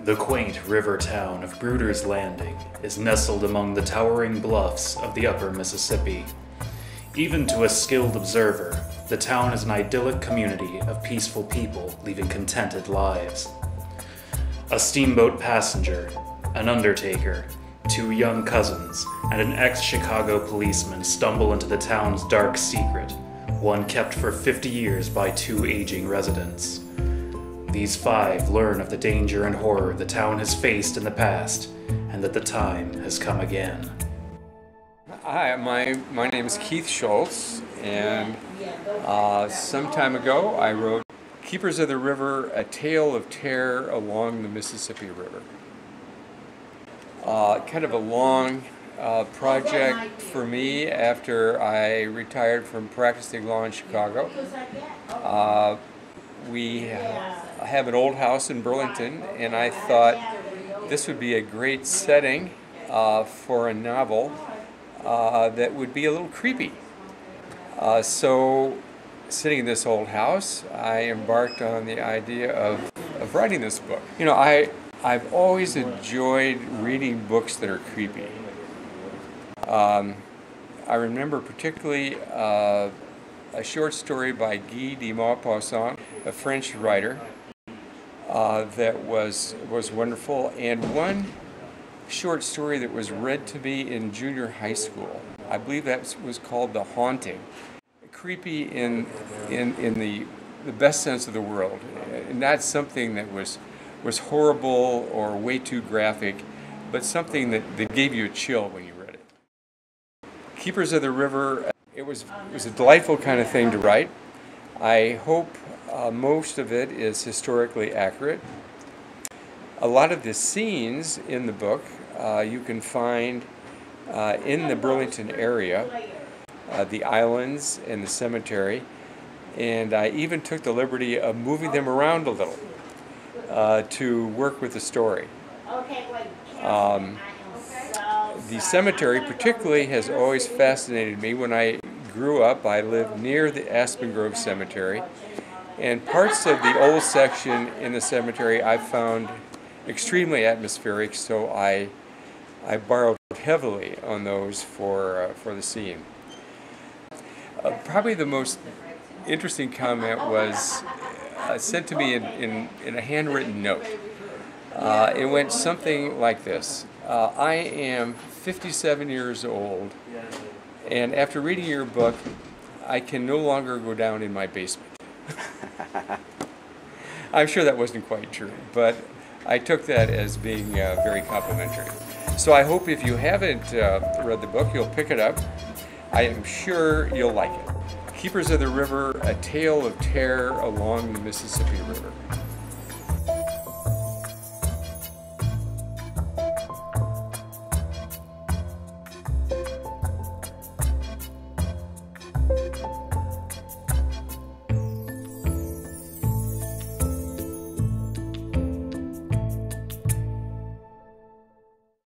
The quaint river town of Bruder's Landing is nestled among the towering bluffs of the upper Mississippi. Even to a skilled observer, the town is an idyllic community of peaceful people leading contented lives. A steamboat passenger, an undertaker, two young cousins, and an ex-Chicago policeman stumble into the town's dark secret, one kept for 50 years by two aging residents. These five learn of the danger and horror the town has faced in the past, and that the time has come again. Hi, my name is Keith Schulz, and some time ago I wrote Keepers of the River, A Tale of Terror Along the Mississippi River. Kind of a long project for me after I retired from practicing law in Chicago. We have an old house in Burlington, and I thought this would be a great setting for a novel that would be a little creepy. So, sitting in this old house, I embarked on the idea of writing this book. You know, I've always enjoyed reading books that are creepy. I remember particularly a short story by Guy de Maupassant, a French writer, that was wonderful, and one short story that was read to me in junior high school. I believe that was called The Haunting. Creepy in the best sense of the world, not something that was horrible or way too graphic, but something that gave you a chill when you read it. Keepers of the River, it was a delightful kind of thing to write. I hope most of it is historically accurate. A lot of the scenes in the book you can find in the Burlington area, the islands and the cemetery, and I even took the liberty of moving them around a little to work with the story. The cemetery particularly has always fascinated me. When I grew up, I lived near the Aspen Grove Cemetery, and parts of the old section in the cemetery I found extremely atmospheric, so I borrowed heavily on those for the scene. Probably the most interesting comment was sent to me in a handwritten note. It went something like this. I am 57 years old, and after reading your book, I can no longer go down in my basement. I'm sure that wasn't quite true, but I took that as being very complimentary. So I hope if you haven't read the book, you'll pick it up. I am sure you'll like it. Keepers of the River, A Tale of Terror Along the Mississippi River.